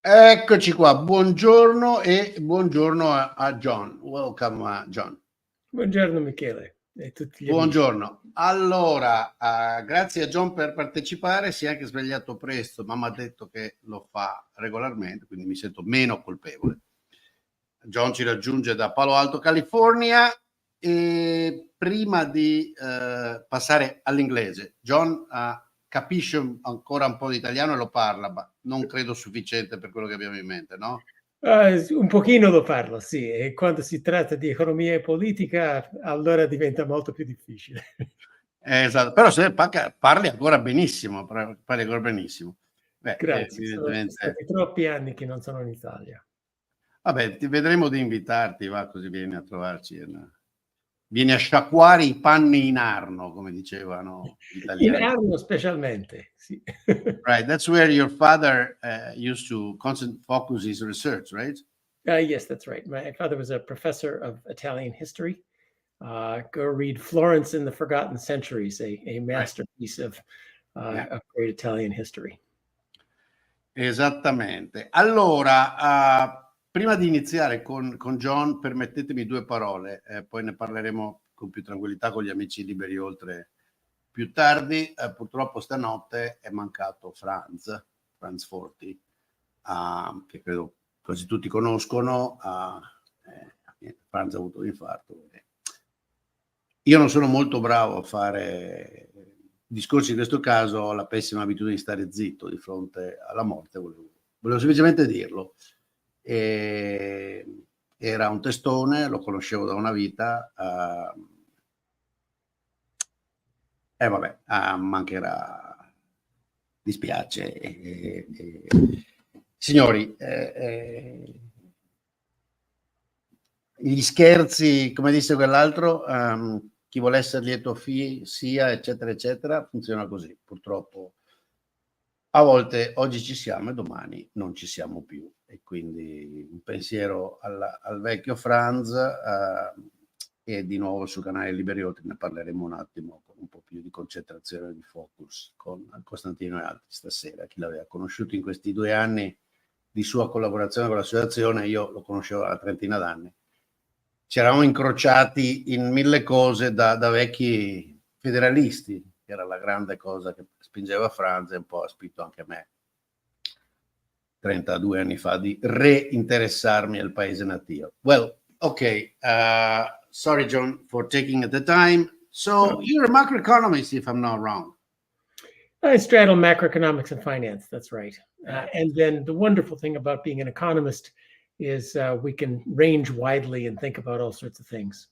Eccoci qua, buongiorno e buongiorno a John. Welcome, John. Buongiorno Michele e tutti gli Buongiorno. Allora, grazie a John per partecipare, si è anche svegliato presto, ma mi ha detto che lo fa regolarmente, quindi mi sento meno colpevole. John ci raggiunge da Palo Alto, California, e prima di passare all'inglese, John capisce ancora un po' di italiano e lo parla, ma non credo sufficiente per quello che abbiamo in mente, no? Un pochino lo parlo, sì, e quando si tratta di economia e politica allora diventa molto più difficile. Esatto, però se parli ancora benissimo, parli ancora benissimo. Grazie, sono Evidentemente. stati troppi anni che non sono in Italia. Vabbè, ti vedremo di invitarti, va, così vieni a trovarci. Vieni a sciacquare i panni in Arno, come dicevano gli In italiani. Arno specialmente, sì. Right, that's where your father used to focus his research, right? Yes, that's right. My father was a professor of Italian history. Go read Florence in the Forgotten Centuries, a masterpiece of great Italian history. Esattamente. Allora, prima di iniziare con John, permettetemi due parole, poi ne parleremo con più tranquillità con gli amici liberi oltre più tardi. Purtroppo stanotte è mancato Franz Forti, che credo quasi tutti conoscono. Franz ha avuto un infarto. Io non sono molto bravo a fare discorsi in questo caso, ho la pessima abitudine di stare zitto di fronte alla morte, volevo semplicemente dirlo. Era un testone, lo conoscevo da una vita, vabbè, mancherà, dispiace. Signori, gli scherzi, come disse quell'altro, chi vuole essere lieto sia, eccetera, eccetera, funziona così, purtroppo. A volte oggi ci siamo e domani non ci siamo più, e quindi un pensiero al vecchio Franz, e di nuovo sul canale Liberi Oltre ne parleremo un attimo con un po' più di concentrazione e di focus con Costantino e altri stasera. Chi l'aveva conosciuto in questi 2 anni di sua collaborazione con l'associazione, io lo conoscevo da una trentina d'anni. Ci eravamo incrociati in 1000 cose da vecchi federalisti, che era la grande cosa che spingeva Franz e un po' ha spinto anche me 32 anni fa di reinteressarmi al paese natio. Well, okay, sorry John for taking the time. So you're a macroeconomist, if I'm not wrong. I straddle macroeconomics and finance, that's right. And then the wonderful thing about being an economist is we can range widely and think about all sorts of things.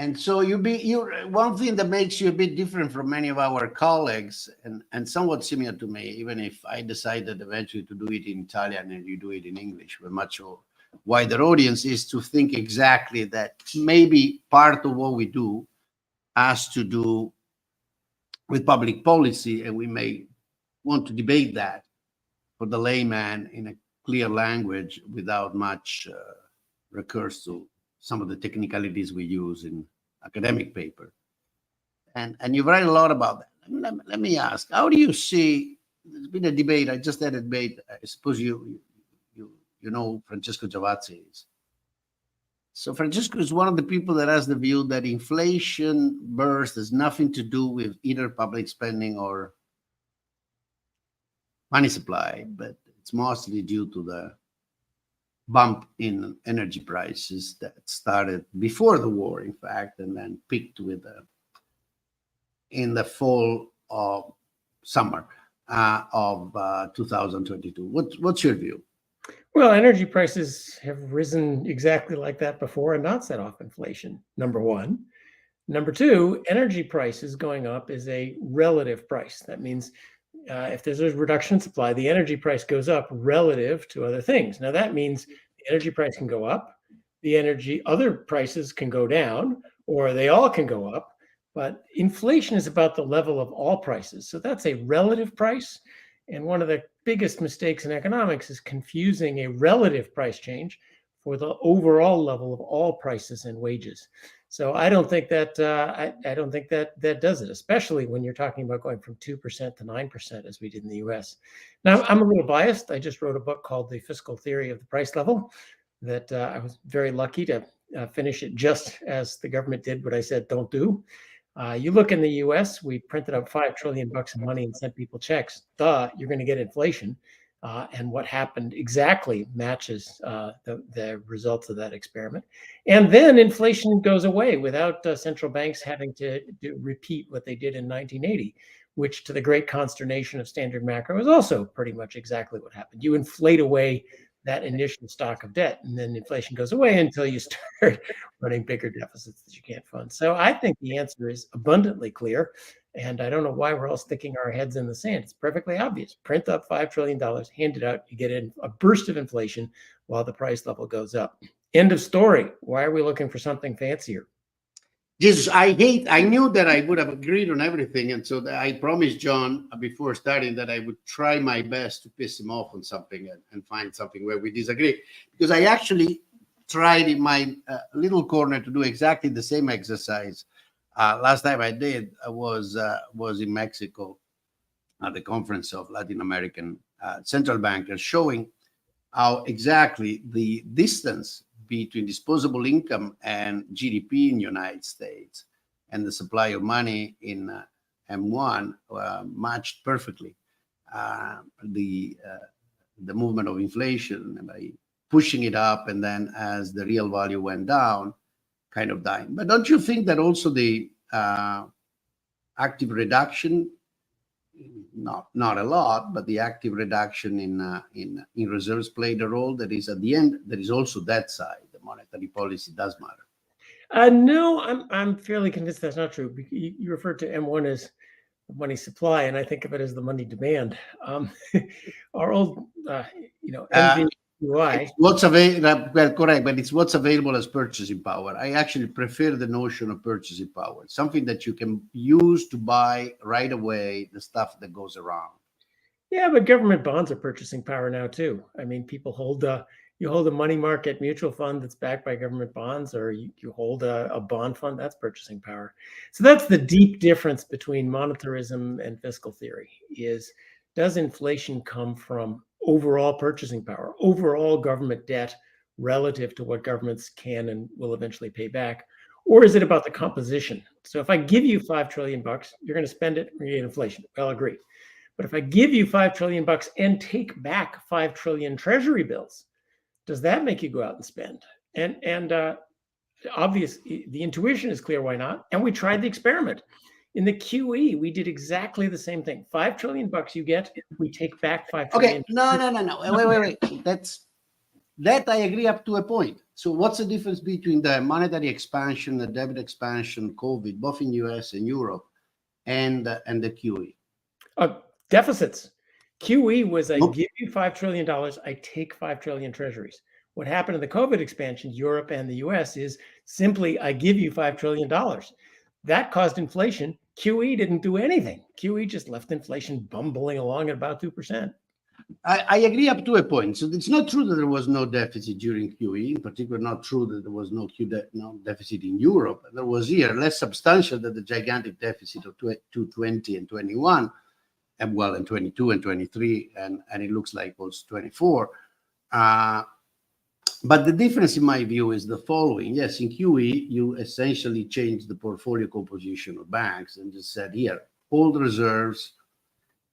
And so one thing that makes you a bit different from many of our colleagues, and somewhat similar to me, even if I decided eventually to do it in Italian and you do it in English with much wider audience, is to think exactly that maybe part of what we do has to do with public policy, and we may want to debate that for the layman in a clear language without much recurse to some of the technicalities we use in academic paper. And you write a lot about that. Let me ask, how do you see, there's been a debate, I just had a debate, I suppose you know Francesco Giavazzi is. So Francesco is one of the people that has the view that inflation burst has nothing to do with either public spending or money supply, but it's mostly due to the bump in energy prices that started before the war, in fact, and then peaked in the fall of summer of 2022. What's your view? Well, energy prices have risen exactly like that before and not set off inflation, number one. Number two, energy prices going up is a relative price. That means if there's a reduction in supply, the energy price goes up relative to other things. Now, that means the energy price can go up, other prices can go down, or they all can go up. But inflation is about the level of all prices. So that's a relative price. And one of the biggest mistakes in economics is confusing a relative price change for the overall level of all prices and wages. So I don't think that I don't think that does it, especially when you're talking about going from 2% to 9% as we did in the U.S. Now I'm a little biased. I just wrote a book called The Fiscal Theory of the Price Level that I was very lucky to finish it just as the government did what I said don't do. You look in the U.S., we printed out $5 trillion in money and sent people checks. You're going to get inflation. And what happened exactly matches the results of that experiment. And then inflation goes away without central banks having to repeat what they did in 1980, which to the great consternation of Standard Macro is also pretty much exactly what happened. You inflate away that initial stock of debt, and then inflation goes away until you start running bigger deficits that you can't fund. So I think the answer is abundantly clear. And I don't know why we're all sticking our heads in the sand. It's perfectly obvious. Print up $5 trillion, hand it out, you get a burst of inflation while the price level goes up. End of story. Why are we looking for something fancier? Jesus, I knew that I would have agreed on everything. And so I promised John before starting that I would try my best to piss him off on something and find something where we disagree. Because I actually tried in my little corner to do exactly the same exercise. Last time I did was in Mexico at the conference of Latin American central bankers, showing how exactly the distance between disposable income and GDP in the United States and the supply of money in M1 matched perfectly the movement of inflation by pushing it up, and then as the real value went down, kind of dying. But don't you think that also the active reduction, not a lot, but the active reduction in reserves played a role? That is, at the end, there is also that side. The monetary policy does matter. No, I'm fairly convinced that's not true. You referred to M1 as money supply, and I think of it as the money demand. Our old, MVUI. What's available? Well, correct, but it's what's available as purchasing power. I actually prefer the notion of purchasing power, something that you can use to buy right away the stuff that goes around. Yeah, but government bonds are purchasing power now too. I mean, people hold you hold a money market mutual fund that's backed by government bonds, or you hold a bond fund, that's purchasing power. So that's the deep difference between monetarism and fiscal theory. Is does inflation come from overall purchasing power, overall government debt relative to what governments can and will eventually pay back? Or is it about the composition? So if I give you $5 trillion, you're going to spend it, you're going to get inflation. I'll agree. But if I give you $5 trillion and take back 5 trillion treasury bills, does that make you go out and spend? And obvious, the intuition is clear, why not? And we tried the experiment. In the QE, we did exactly the same thing. $5 trillion you get, we take back 5 trillion. Okay, no. Wait. That I agree up to a point. So what's the difference between the monetary expansion, the debit expansion, COVID, both in US and Europe, and the QE? Deficits. QE was I give you $5 trillion, I take 5 trillion treasuries. What happened in the COVID expansion, Europe and the US, is simply I give you $5 trillion. That caused inflation. QE didn't do anything. QE just left inflation bumbling along at about 2%. I agree up to a point. So it's not true that there was no deficit during QE. In particular, not true that there was no deficit in Europe. There was here less substantial than the gigantic deficit of 2020 and 21. And well, in 22 and 23, and it looks like also 24. But the difference, in my view, is the following. Yes, in QE, you essentially changed the portfolio composition of banks and just said, here, hold reserves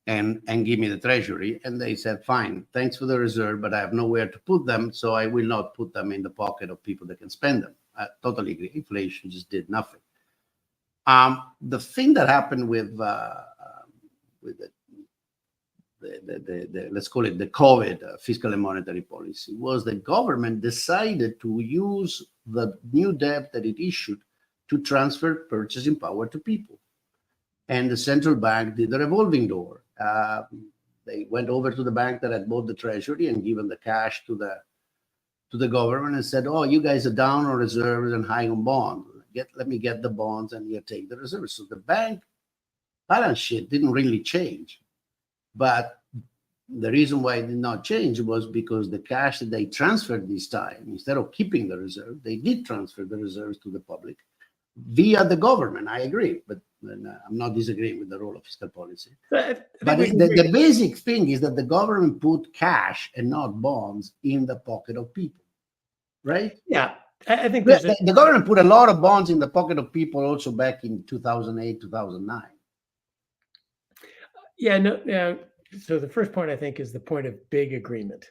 and give me the treasury. And they said, fine, thanks for the reserve, but I have nowhere to put them, so I will not put them in the pocket of people that can spend them. I totally agree. Inflation just did nothing. The thing that happened with the let's call it the COVID fiscal and monetary policy was the government decided to use the new debt that it issued to transfer purchasing power to people. And the central bank did the revolving door. They went over to the bank that had bought the treasury and given the cash to the government and said, oh, you guys are down on reserves and high on bonds. Let me get the bonds and you take the reserves. So the bank balance sheet didn't really change. But the reason why it did not change was because the cash that they transferred this time, instead of keeping the reserve, they did transfer the reserves to the public via the government. I agree, but I'm not disagreeing with the role of fiscal policy. But the basic thing is that the government put cash and not bonds in the pocket of people, right? Yeah, I think the government put a lot of bonds in the pocket of people also back in 2008, 2009. Yeah, no. So the first point I think is the point of big agreement,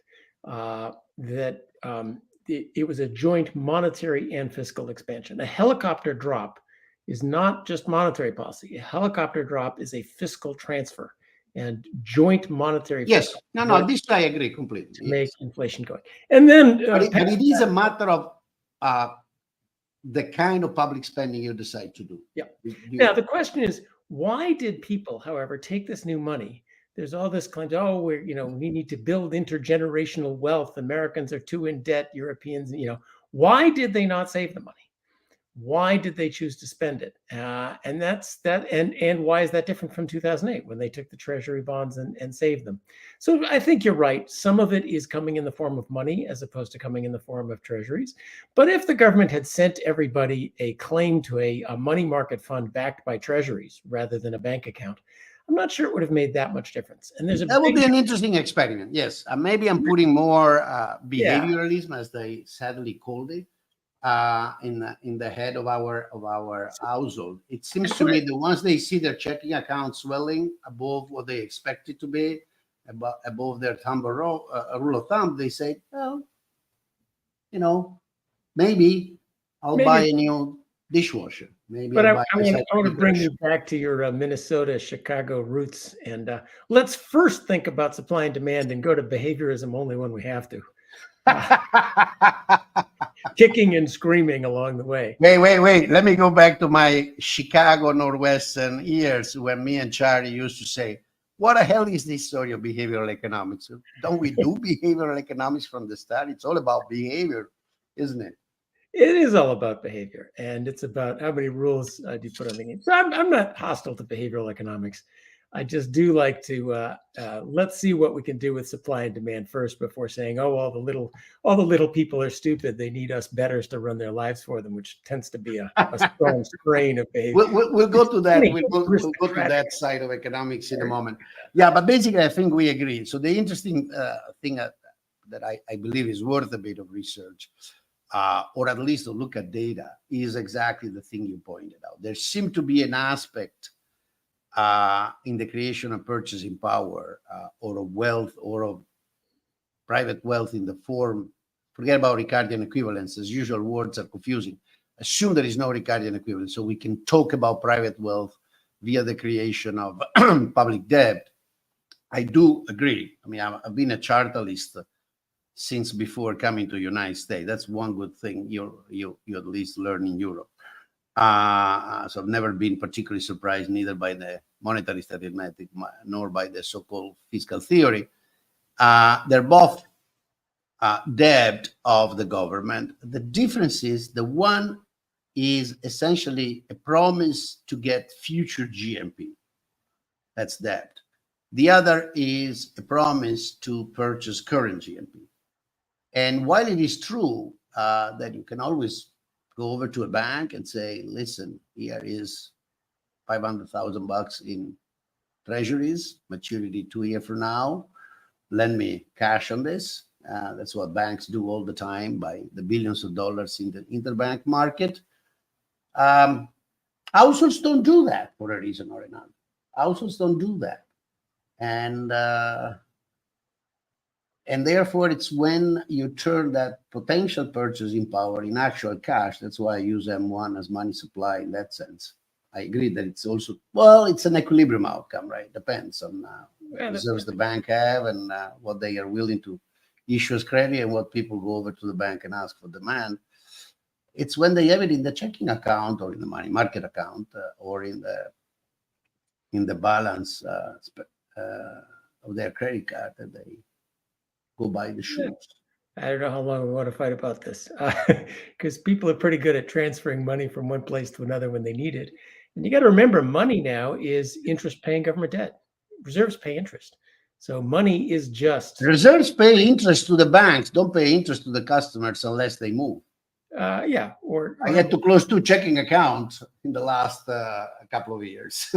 that it was a joint monetary and fiscal expansion. A helicopter drop is not just monetary policy. A helicopter drop is a fiscal transfer, and joint monetary. Yes, no, this I agree completely. To make inflation going, and then but it is a matter of the kind of public spending you decide to do. Yeah. Now the question is, why did people, however, take this new money? There's all this claim, oh, we need to build intergenerational wealth. Americans are too in debt. Europeans, why did they not save the money? Why did they choose to spend it? And that's that. And why is that different from 2008 when they took the treasury bonds and saved them? So I think you're right. Some of it is coming in the form of money as opposed to coming in the form of treasuries. But if the government had sent everybody a claim to a money market fund backed by treasuries rather than a bank account, I'm not sure it would have made that much difference. And that would be an interesting experiment. Yes, maybe I'm putting more behavioralism, as they sadly called it, in the head of our household. It seems to me that once they see their checking account swelling above what they expect it to be, above their rule of thumb, they say, well, maybe I'll buy a new dishwasher. Maybe. But I want to bring you back to your Minnesota, Chicago roots, and let's first think about supply and demand and go to behaviorism only when we have to. Kicking and screaming along the way. Wait. Let me go back to my Chicago Northwestern years when me and Charlie used to say, what the hell is this story of behavioral economics? Don't we do behavioral economics from the start? It's all about behavior, isn't it? It is all about behavior, and it's about how many rules do you put on the game. So I'm not hostile to behavioral economics. I just do like to let's see what we can do with supply and demand first before saying, oh, all the little people are stupid. They need us betters to run their lives for them, which tends to be a strong strain of behavior. We'll go to that. We'll go to that side of economics in a moment. Yeah, but basically, I think we agree. So the interesting thing that I believe is worth a bit of research, or at least to look at data, is exactly the thing you pointed out. There seemed to be an aspect in the creation of purchasing power or of wealth or of private wealth in the form, forget about Ricardian equivalence, as usual, words are confusing. Assume there is no Ricardian equivalence, so we can talk about private wealth via the creation of public debt. I do agree. I mean, I've been a chartalist since before coming to the United States. That's one good thing you at least learn in Europe. So I've never been particularly surprised neither by the monetarist arithmetic nor by the so-called fiscal theory. They're both debt of the government. The difference is the one is essentially a promise to get future GNP. That's debt. The other is a promise to purchase current GNP. And while it is true that you can always go over to a bank and say, listen, here is $500,000 in treasuries, maturity 2 years from now. Lend me cash on this. That's what banks do all the time by the billions of dollars in the interbank market. Households don't do that for a reason or another. Households don't do that. And therefore, it's when you turn that potential purchasing power in actual cash. That's why I use M1 as money supply in that sense. I agree that it's also, well, it's an equilibrium outcome, right? Depends on what reserves the bank have and what they are willing to issue as credit and what people go over to the bank and ask for demand. It's when they have it in the checking account or in the money market account or in the balance of their credit card that they go buy the shoes. I don't know how long we want to fight about this because people are pretty good at transferring money from one place to another when they need it. And you got to remember, money now is interest paying government debt. Reserves pay interest. So money is just Reserves pay interest to the banks, don't pay interest to the customers unless they move. yeah, or I had to close 2 checking accounts in the last couple of years.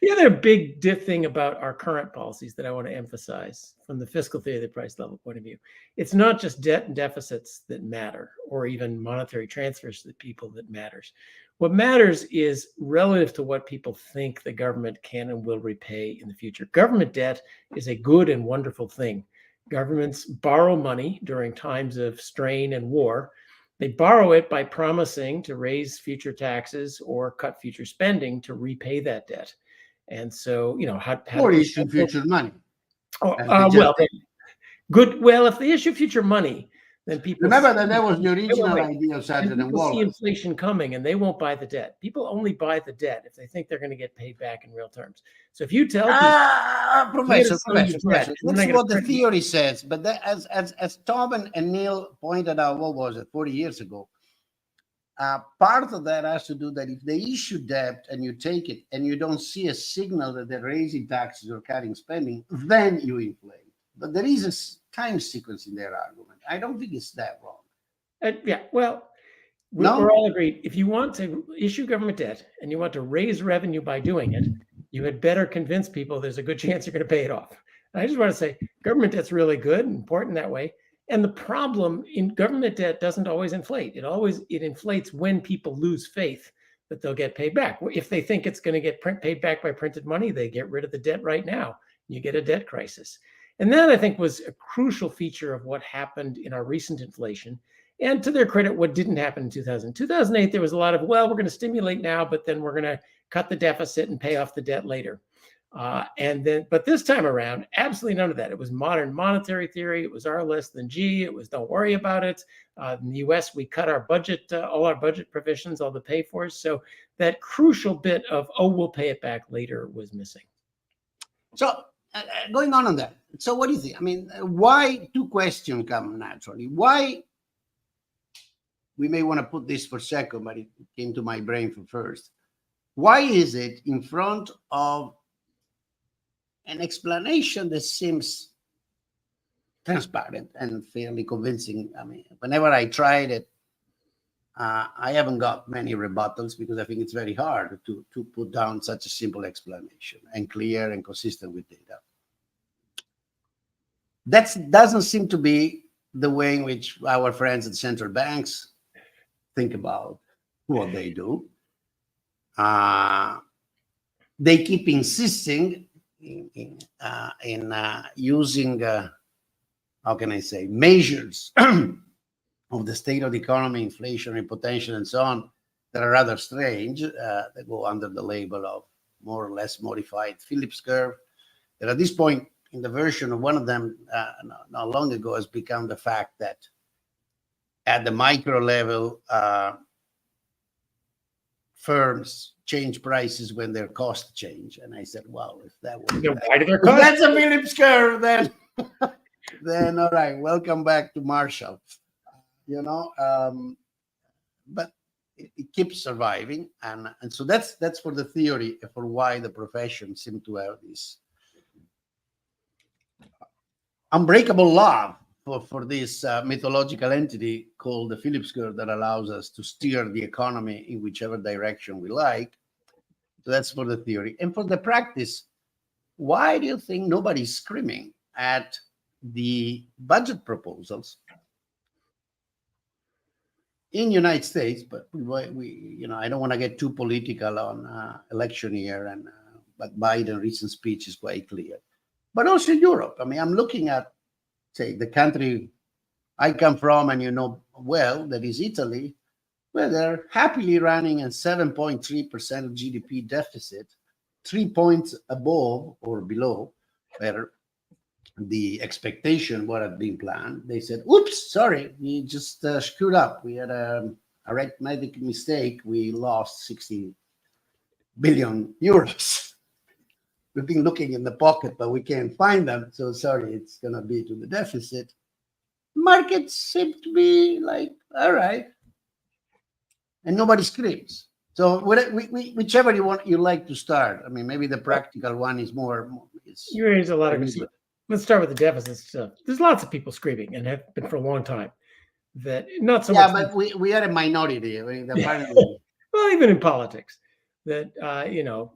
The other big thing about our current policies that I want to emphasize from the fiscal theory of the price level point of view, it's not just debt and deficits that matter, or even monetary transfers to the people that matters. What matters is relative to what people think the government can and will repay in the future. Government debt is a good and wonderful thing. Governments borrow money during times of strain and war. They borrow it by promising to raise future taxes or cut future spending to repay that debt. And so, how or do issue future money. well, good. Well, if they issue future money, then people remember that was the original idea of Sargent and people see Wallace. inflation coming, and they won't buy the debt. People only buy the debt if they think they're going to get paid back in real terms. So if you tell people, Professor, that's what the theory says. But that, as Tom and Neil pointed out, what was it, 40 years ago? Part of that has to do that if they issue debt and you take it and you don't see a signal that they're raising taxes or cutting spending, then you inflate. But there is a time sequence in their argument. I don't think it's that wrong. Yeah, well, we're all agreed. If you want to issue government debt and you want to raise revenue by doing it, you had better convince people there's a good chance you're going to pay it off. And I just want to say government debt's really good and important that way. And the problem in government debt doesn't always inflate. It inflates when people lose faith that they'll get paid back. If they think it's going to get paid back by printed money, they get rid of the debt right now. You get a debt crisis. And that, I think, was a crucial feature of what happened in our recent inflation. And to their credit, what didn't happen in 2000. 2008, there was a lot of, well, we're going to stimulate now, but then we're going to cut the deficit and pay off the debt later. But this time around, absolutely none of that. It was modern monetary theory. It was R less than G. It was don't worry about it. In the US, we cut our budget, all our budget provisions, all the pay fors. So that crucial bit of, we'll pay it back later was missing. So going on that. So what do you think? I mean, why, two questions come naturally. Why, we may want to put this for second, but it came to my brain for first. Why is it in front of an explanation that seems transparent and fairly convincing? I mean, whenever I tried it, I haven't got many rebuttals because I think it's very hard to put down such a simple explanation and clear and consistent with data. That doesn't seem to be the way in which our friends at central banks think about what they do. They keep insisting in using, how can I say, measures of the state of the economy, inflationary potential, and so on, that are rather strange, that go under the label of more or less modified Phillips curve. That at this point, in the version of one of them not long ago, has become the fact that at the micro level, firms change prices when their costs change. And I said, well, if that was that's a Phillips curve, then then all right, welcome back to Marshall. But it keeps surviving, and so that's for the theory for why the profession seemed to have this unbreakable law for this mythological entity called the Phillips curve that allows us to steer the economy in whichever direction we like. So that's for the theory. And for the practice, why do you think nobody's screaming at the budget proposals in the United States? But we I don't want to get too political on election year, but Biden's recent speech is quite clear. But also Europe. I mean, I'm looking at, say, the country I come from, and well, that is Italy, where they're happily running a 7.3% of GDP deficit, 3 points above or below where the expectation what had been planned. They said, oops, sorry, we just screwed up. We had a arithmetic mistake. We lost 60 billion euros. We've been looking in the pocket, but we can't find them. So sorry, it's going to be to the deficit. Markets seem to be like, all right. And nobody screams. So whichever you like to start. I mean, maybe the practical one is more. You raise a lot of good. Let's start with the deficit stuff. There's lots of people screaming, and have been for a long time, that not so much. Yeah, but we are a minority. I mean, apparently. Well, even in politics, that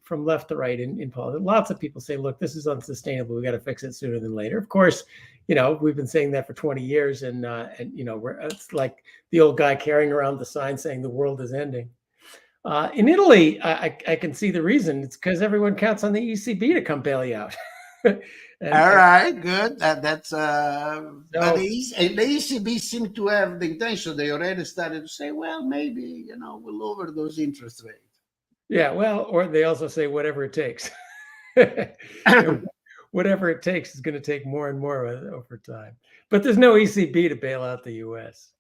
from left to right in politics, lots of people say, "Look, this is unsustainable. We got to fix it sooner than later." Of course, we've been saying that for 20 years, and it's like the old guy carrying around the sign saying the world is ending. In Italy, I can see the reason. It's because everyone counts on the ECB to come bail you out. All right, good. That's but the ECB seem to have the intention. They already started to say, well, maybe we'll lower those interest rates. Yeah, well, or they also say whatever it takes. Whatever it takes is going to take more and more over time. But there's no ECB to bail out the U.S.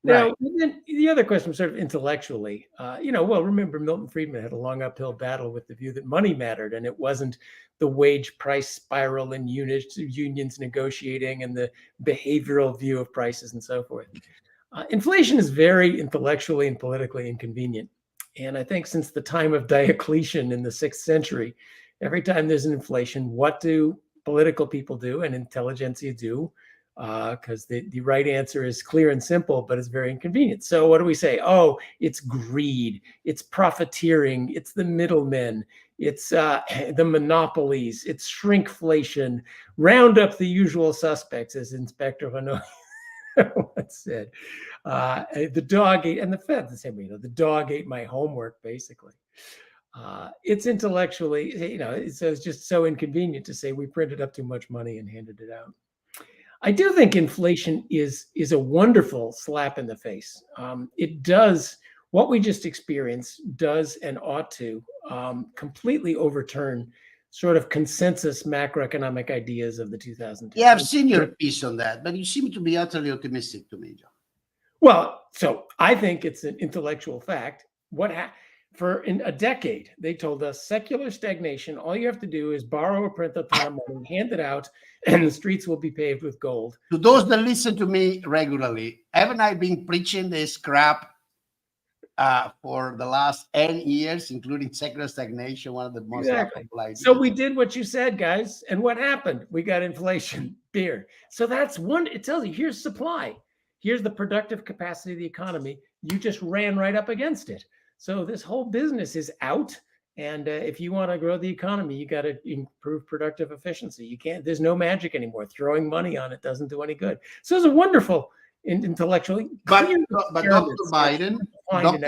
Now, Right. then the other question, sort of intellectually, remember Milton Friedman had a long uphill battle with the view that money mattered, and it wasn't the wage price spiral and unions negotiating and the behavioral view of prices and so forth. Inflation is very intellectually and politically inconvenient. And I think since the time of Diocletian in the 6th century, every time there's an inflation, what do political people do and intelligentsia do? Because the right answer is clear and simple, but it's very inconvenient. So what do we say? Oh, it's greed, it's profiteering, it's the middlemen, it's the monopolies, it's shrinkflation. Round up the usual suspects, as Inspector Renault once said. The dog ate, and the Fed the same way. The dog ate my homework, basically. It's intellectually, it's just so inconvenient to say we printed up too much money and handed it out. I do think inflation is a wonderful slap in the face. It does what we just experienced does and ought to completely overturn sort of consensus macroeconomic ideas of the 2010s. Yeah, I've seen your piece on that, but you seem to be utterly optimistic to me, John. Well, so I think it's an intellectual fact. In a decade, they told us secular stagnation. All you have to do is borrow or print a ton of money, hand it out, and the streets will be paved with gold. To those that listen to me regularly, haven't I been preaching this crap for the last 10 years, including secular stagnation, one of the most laughable ideas? So we did what you said, guys. And what happened? We got inflation, beer. So that's one. It tells you, here's supply. Here's the productive capacity of the economy. You just ran right up against it. So this whole business is out. And if you want to grow the economy, you got to improve productive efficiency. You can't, there's no magic anymore. Throwing money on it doesn't do any good. So it's a wonderful intellectually. But Dr.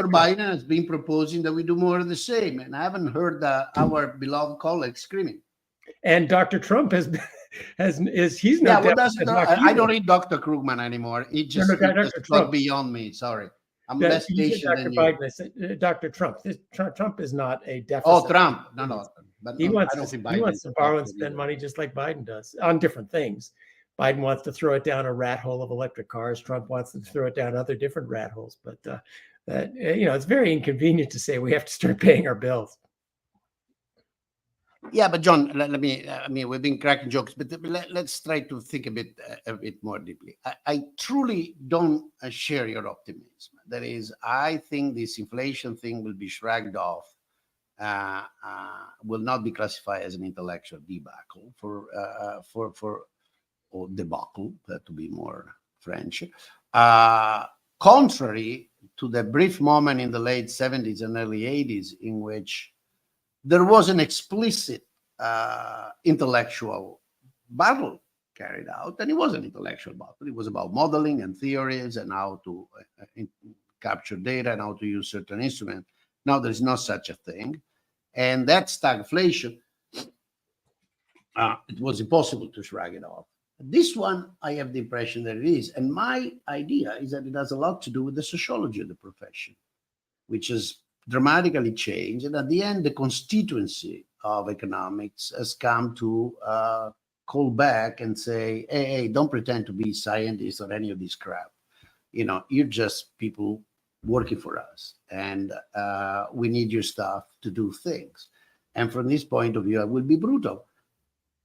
Biden has been proposing that we do more of the same. And I haven't heard our beloved colleague screaming. And Dr. Trump he's no. Yeah, I don't read Dr. Krugman anymore. He just got beyond me. Sorry. I'm less patient than you. Dr. Trump. Trump is not a deficit. Oh, Trump. No. But he wants to borrow and spend money just like Biden does on different things. Biden wants to throw it down a rat hole of electric cars. Trump wants to throw it down other different rat holes. But it's very inconvenient to say we have to start paying our bills. Yeah, but John, we've been cracking jokes, but let's try to think a bit more deeply. I truly don't share your optimism. That is, I think this inflation thing will be shrugged off, will not be classified as an intellectual debacle or debacle, to be more French. Contrary to the brief moment in the late 70s and early 80s in which there was an explicit intellectual battle carried out, and it was an intellectual battle. It was about modeling and theories and how to capture data and how to use certain instruments. Now there is no such a thing, and that stagflation, it was impossible to shrug it off. This one, I have the impression that it is, and my idea is that it has a lot to do with the sociology of the profession, which has dramatically changed, and at the end, the constituency of economics has come to call back and say, hey, don't pretend to be scientists or any of this crap. You're just people working for us, and we need your stuff to do things. And from this point of view, I will be brutal.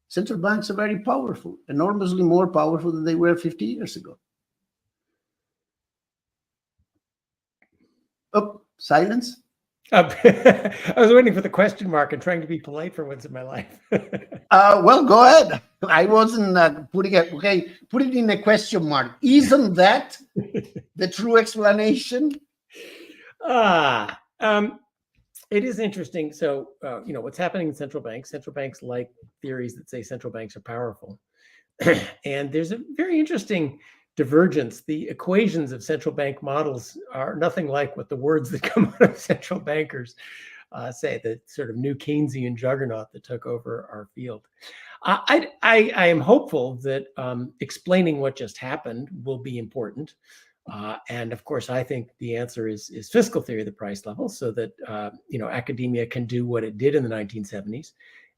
Central banks are very powerful, enormously more powerful than they were 50 years ago. Oh, silence. I was waiting for the question mark and trying to be polite for once in my life. Well, go ahead. I wasn't putting it. Okay, put it in a question mark. Isn't that the true explanation? It is interesting. So, what's happening in central banks like theories that say central banks are powerful. And there's a very interesting divergence. The equations of central bank models are nothing like what the words that come out of central bankers say, the sort of new Keynesian juggernaut that took over our field. I am hopeful that explaining what just happened will be important. And of course, I think the answer is fiscal theory of the price level, so that academia can do what it did in the 1970s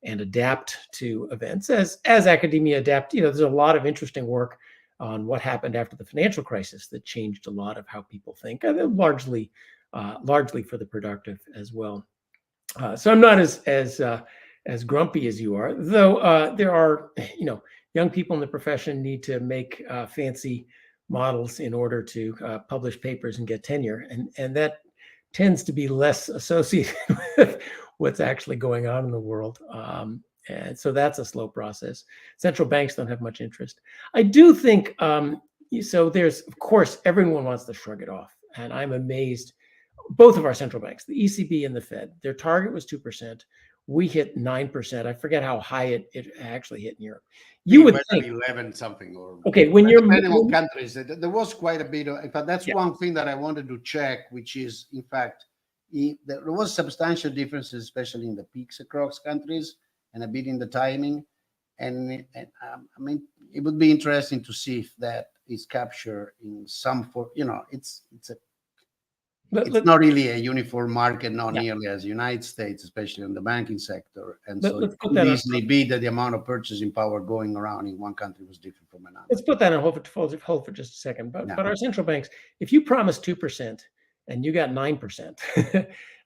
and adapt to events as academia adapt. There's a lot of interesting work on what happened after the financial crisis that changed a lot of how people think, and largely for the productive as well. So I'm not as grumpy as you are, though. There are young people in the profession need to make fancy models in order to publish papers and get tenure, and that tends to be less associated with what's actually going on in the world. And so that's a slow process. Central banks don't have much interest. I do think, so there's, of course, everyone wants to shrug it off. And I'm amazed, both of our central banks, the ECB and the Fed, their target was 2%. We hit 9%. I forget how high it actually hit in Europe. You would think 11 something, or okay, when you're depending on countries, there was quite a bit of. In fact, that's Yeah. one thing that I wanted to check, which is, in fact, there was substantial differences, especially in the peaks across countries, and a bit in the timing. And I mean, it would be interesting to see if that is captured in some form. It's not really a uniform market, not nearly as the United States, especially in the banking sector. And so it could easily be that the amount of purchasing power going around in one country was different from another. Let's put that on hold for just a second. But our central banks, if you promise 2% and you got 9%,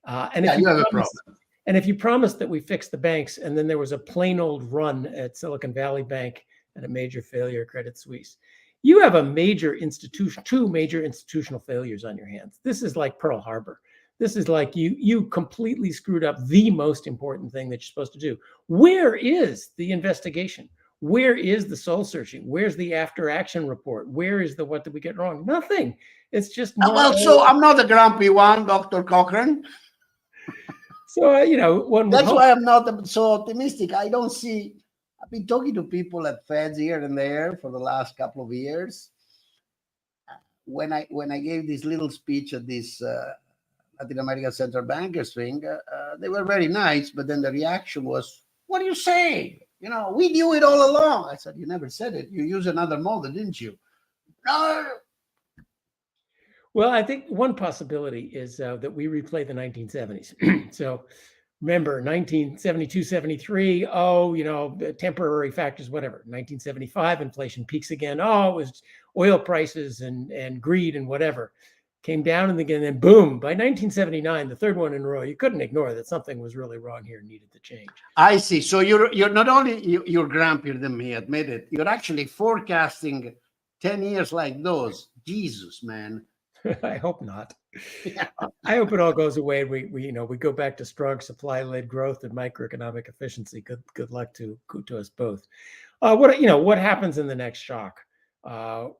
and if you have a problem. And if you promised that we fixed the banks, and then there was a plain old run at Silicon Valley Bank and a major failure, Credit Suisse, you have a major institution, two major institutional failures on your hands. This is like Pearl Harbor. This is like you completely screwed up the most important thing that you're supposed to do. Where is the investigation? Where is the soul searching? Where's the after action report? Where is the what did we get wrong? Nothing. It's just so I'm not the grumpy one, Dr. Cochrane. So that's why I'm not so optimistic. I don't see. I've been talking to people at Feds here and there for the last couple of years. When I gave this little speech at this Latin American Central Bankers thing, they were very nice, but then the reaction was, "What do you say? We knew it all along." I said, "You never said it. You used another model, didn't you?" No. Well, I think one possibility is that we replay the 1970s. So remember 1972, 73, temporary factors, whatever. 1975, inflation peaks again. Oh, it was oil prices and greed and whatever. Came down and again, then boom. By 1979, the third one in a row, you couldn't ignore that something was really wrong here and needed to change. I see. So you're not only you're grumpier than me, admit it. You're actually forecasting 10 years like those. Jesus, man. I hope not. Yeah. I hope it all goes away. We go back to strong supply-led growth and macroeconomic efficiency. Good luck to us both. What happens in the next shock? A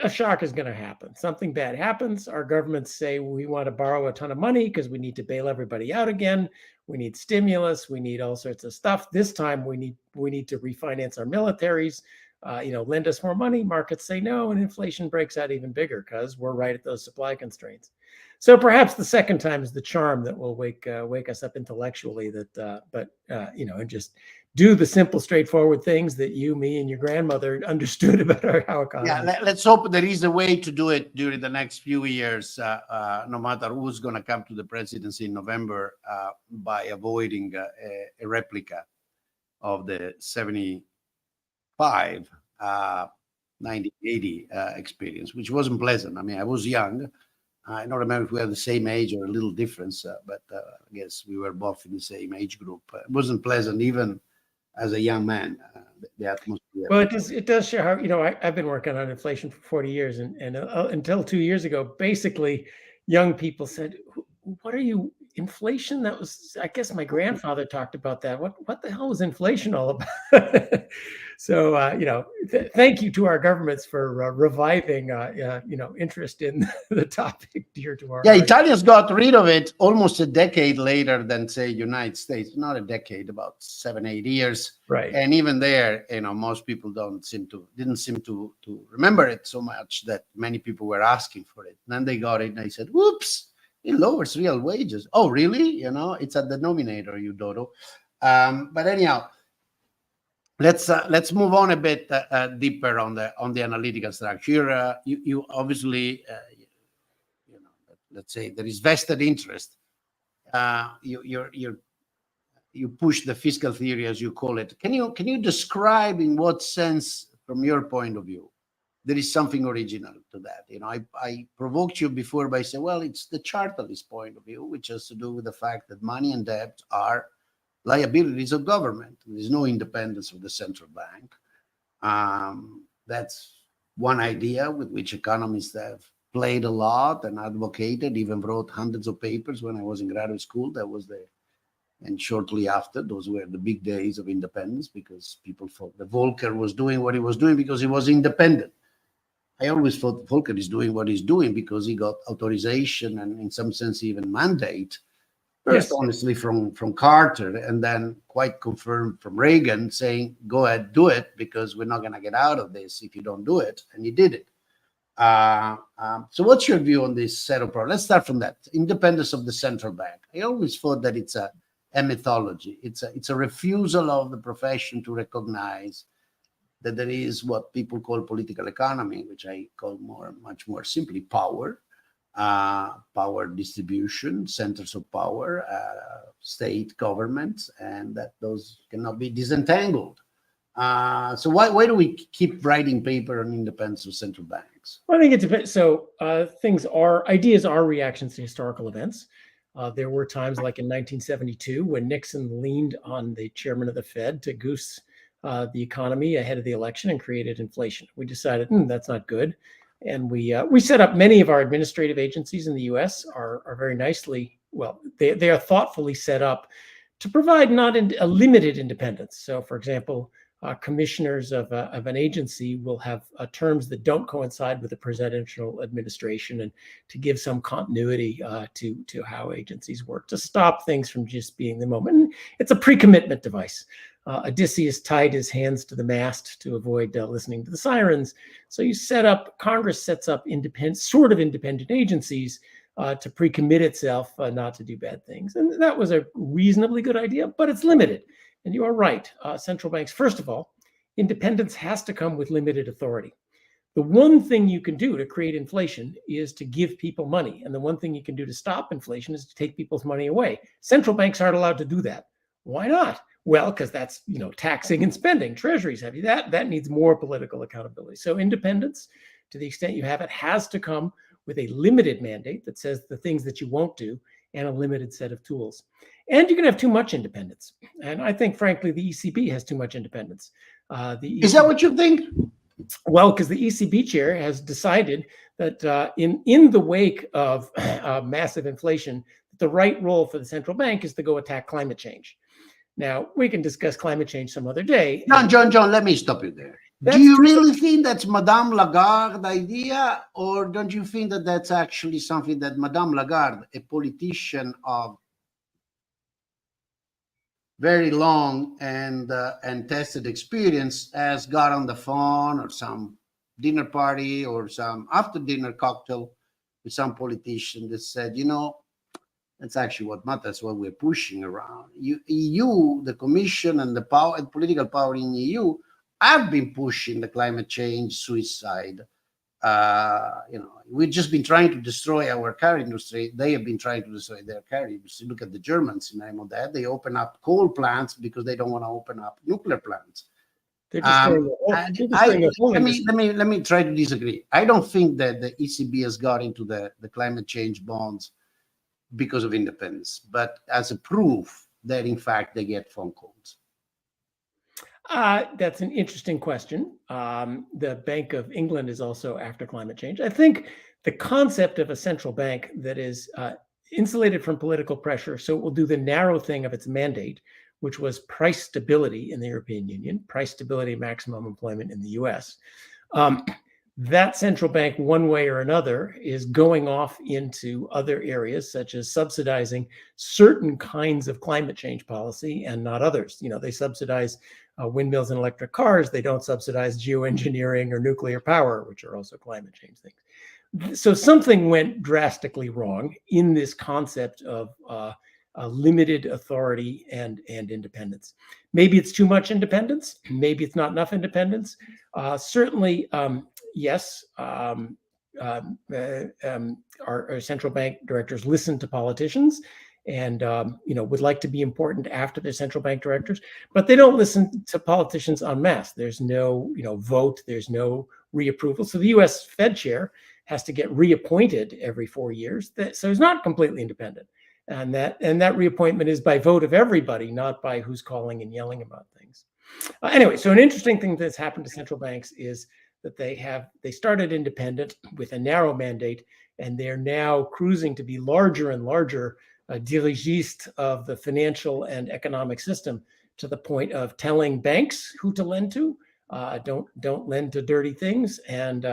shock is going to happen. Something bad happens. Our governments say we want to borrow a ton of money because we need to bail everybody out again. We need stimulus. We need all sorts of stuff. This time we need to refinance our militaries. Lend us more money. Markets say no, and inflation breaks out even bigger because we're right at those supply constraints. So perhaps the second time is the charm that will wake us up intellectually. And just do the simple, straightforward things that you, me, and your grandmother understood about how economy. Yeah, let's hope there is a way to do it during the next few years, no matter who's going to come to the presidency in November, by avoiding a replica of the 1980 experience, which wasn't pleasant. I mean, I was young. I don't remember if we had the same age or a little difference, but I guess we were both in the same age group. It wasn't pleasant even as a young man, the atmosphere. Well, it does show how, I've been working on inflation for 40 years, and until 2 years ago, basically young people said, what are you, inflation, that was, I guess my grandfather talked about that. What the hell is inflation all about? So, thank you to our governments for reviving, interest in the topic dear to our Yeah, heart. Italians got rid of it almost a decade later than, say, United States. Not a decade, about 7, 8 years. Right. And even there, most people didn't seem to remember it so much that many people were asking for it. And then they got it and they said, whoops, it lowers real wages. Oh, really? It's a denominator, you dodo. But anyhow, let's move on a bit deeper on the analytical structure. You obviously, let's say there is vested interest. You push the fiscal theory, as you call it. Can you describe in what sense, from your point of view, there is something original to that? I provoked you before by saying, well, it's the chartalist point of view, which has to do with the fact that money and debt are liabilities of government. There's no independence of the central bank. That's one idea with which economists have played a lot and advocated, even wrote hundreds of papers when I was in graduate school. And shortly after, those were the big days of independence, because people thought the Volcker was doing what he was doing because he was independent. I always thought Volcker is doing what he's doing because he got authorization and, in some sense, even mandate. First, Yes. honestly, from Carter, and then quite confirmed from Reagan, saying, go ahead, do it, because we're not going to get out of this if you don't do it. And he did it. So what's your view on this set of problems? Let's start from that. Independence of the central bank. I always thought that it's a mythology. It's a refusal of the profession to recognize that there is what people call political economy, which I call much more simply power. Power distribution, centers of power, state governments, and that those cannot be disentangled. So why do we keep writing paper on independence of central banks? Well, I think it depends. So ideas are reactions to historical events. There were times like in 1972 when Nixon leaned on the chairman of the Fed to goose the economy ahead of the election and created inflation. We decided that's not good. And we set up many of our administrative agencies in the U.S. are very nicely, well, they are thoughtfully set up to provide not a limited independence. So, for example, commissioners of an agency will have terms that don't coincide with the presidential administration, and to give some continuity to how agencies work, to stop things from just being the moment. And it's a pre-commitment device. Odysseus tied his hands to the mast to avoid listening to the sirens. So Congress sets up sort of independent agencies to pre-commit itself not to do bad things. And that was a reasonably good idea, but it's limited. And you are right. Central banks, first of all, independence has to come with limited authority. The one thing you can do to create inflation is to give people money. And the one thing you can do to stop inflation is to take people's money away. Central banks aren't allowed to do that. Why not? Well, because that's, taxing and spending. Treasuries have that needs more political accountability. So independence, to the extent you have it, has to come with a limited mandate that says the things that you won't do, and a limited set of tools. And you can have too much independence. And I think, frankly, the ECB has too much independence. Is that what you think? Well, because the ECB chair has decided that in the wake of massive inflation, the right role for the central bank is to go attack climate change. Now, we can discuss climate change some other day. John, let me stop you there. Do you really think that's Madame Lagarde's idea, or don't you think that that's actually something that Madame Lagarde, a politician of very long and tested experience, has got on the phone or some dinner party or some after-dinner cocktail with some politician that said, that's actually what matters, what we're pushing around. EU, the Commission, and the political power in EU have been pushing the climate change suicide. We've just been trying to destroy our car industry. They have been trying to destroy their car industry. Look at the Germans in name of that. They open up coal plants because they don't want to open up nuclear plants. Let me try to disagree. I don't think that the ECB has got into the climate change bonds because of independence, but as a proof that, in fact, they get phone calls. That's an interesting question. The Bank of England is also after climate change. I think the concept of a central bank that is insulated from political pressure, so it will do the narrow thing of its mandate, which was price stability in the European Union, price stability, maximum employment in the US. That central bank, one way or another, is going off into other areas, such as subsidizing certain kinds of climate change policy and not others. They subsidize windmills and electric cars. They don't subsidize geoengineering or nuclear power, which are also climate change things. So something went drastically wrong in this concept of limited authority and independence. Maybe it's too much independence. Maybe it's not enough independence. Certainly, yes, our central bank directors listen to politicians and would like to be important after the central bank directors, but they don't listen to politicians en masse. There's no vote. There's no reapproval. So the U.S. Fed chair has to get reappointed every 4 years. So he's not completely independent. And that reappointment is by vote of everybody, not by who's calling and yelling about things. Anyway, so an interesting thing that's happened to central banks is that they started independent with a narrow mandate, and they're now cruising to be larger and larger dirigistes of the financial and economic system, to the point of telling banks who to lend to. Don't lend to dirty things, and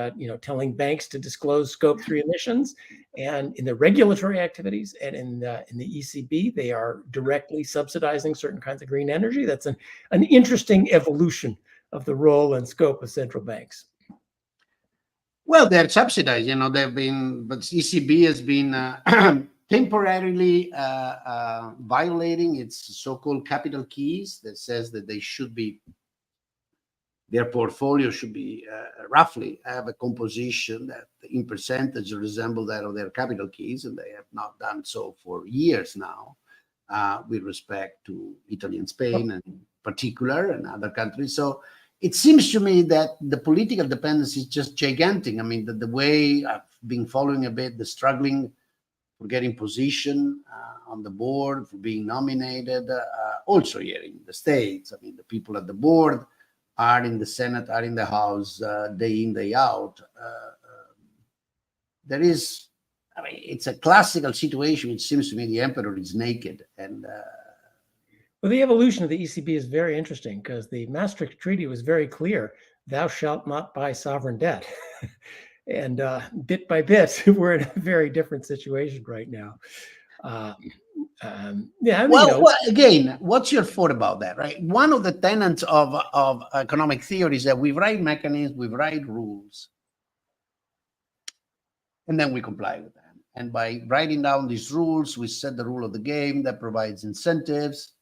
telling banks to disclose Scope 3 emissions. And in the regulatory activities and in the ECB, they are directly subsidizing certain kinds of green energy. That's an interesting evolution of the role and scope of central banks. Well, they're subsidized. They've been, but ECB has been temporarily violating its so-called capital keys that says that their portfolio should be roughly have a composition that in percentage resemble that of their capital keys, and they have not done so for years now, with respect to Italy and Spain in particular, and other countries. So it seems to me that the political dependence is just gigantic. I mean, the way I've been following a bit, the struggling for getting position on the board, for being nominated, also here in the States. I mean, the people at the board are in the Senate, are in the House, day in, day out. It's a classical situation. It seems to me the emperor is naked. And well, the evolution of the ECB is very interesting, because the Maastricht Treaty was very clear: thou shalt not buy sovereign debt. And bit by bit, we're in a very different situation right now. Again, what's your thought about that, right? One of the tenets of economic theory is that we write mechanisms, we write rules, and then we comply with them. And by writing down these rules, we set the rule of the game that provides incentives.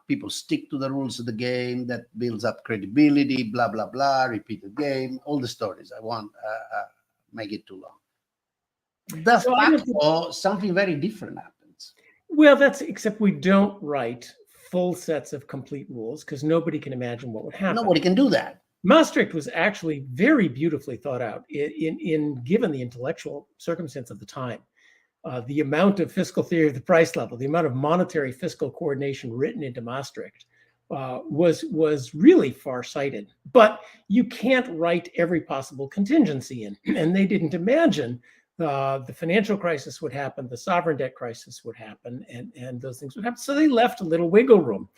People stick to the rules of the game, that builds up credibility, blah, blah, blah, repeated game, all the stories. I won't make it too long. De facto, something very different happens. Well, except we don't write full sets of complete rules, because nobody can imagine what would happen. Nobody can do that. Maastricht was actually very beautifully thought out given the intellectual circumstance of the time. The amount of fiscal theory of the price level, the amount of monetary fiscal coordination written into Maastricht was really far-sighted. But you can't write every possible contingency in. And they didn't imagine the financial crisis would happen, the sovereign debt crisis would happen, and those things would happen. So they left a little wiggle room.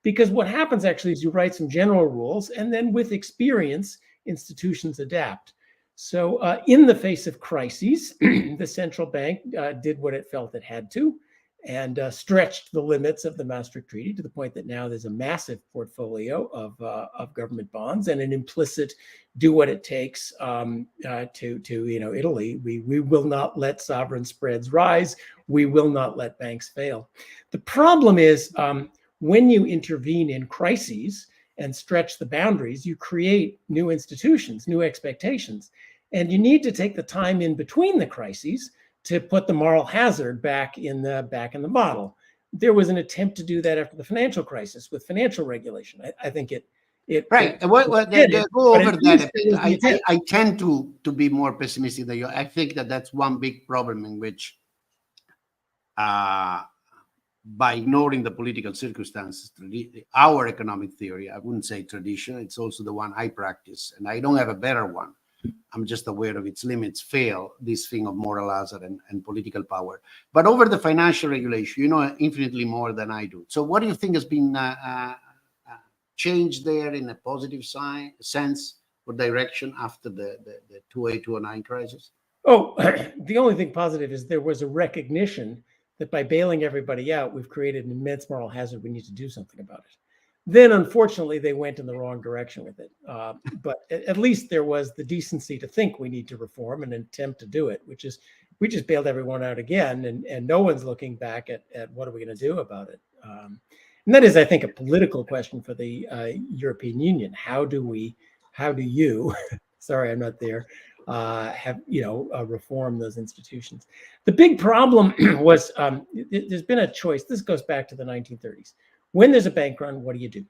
Because what happens actually is you write some general rules, and then with experience, institutions adapt. So in the face of crises, the central bank did what it felt it had to, and stretched the limits of the Maastricht Treaty to the point that now there's a massive portfolio of government bonds, and an implicit do what it takes to Italy. We will not let sovereign spreads rise. We will not let banks fail. The problem is when you intervene in crises and stretch the boundaries, you create new institutions, new expectations. And you need to take the time in between the crises to put the moral hazard back in the bottle. There was an attempt to do that after the financial crisis with financial regulation. I think it right. Go over that. I tend to be more pessimistic than you. I think that's one big problem in which, by ignoring the political circumstances, our economic theory, I wouldn't say tradition, it's also the one I practice, and I don't have a better one, I'm just aware of its limits, fail this thing of moral hazard and political power. But over the financial regulation, you know infinitely more than I do. So what do you think has been changed there in a positive sense or direction after the 2008, 2009 crisis? Oh, the only thing positive is there was a recognition that by bailing everybody out, we've created an immense moral hazard. We need to do something about it. Then, unfortunately, they went in the wrong direction with it. But at least there was the decency to think we need to reform and attempt to do it, which is we just bailed everyone out again, and no one's looking back at what are we going to do about it. And that is, I think, a political question for the European Union. How do you, sorry, I'm not there, reform those institutions? The big problem was there's been a choice. This goes back to the 1930s. When there's a bank run, what do you do?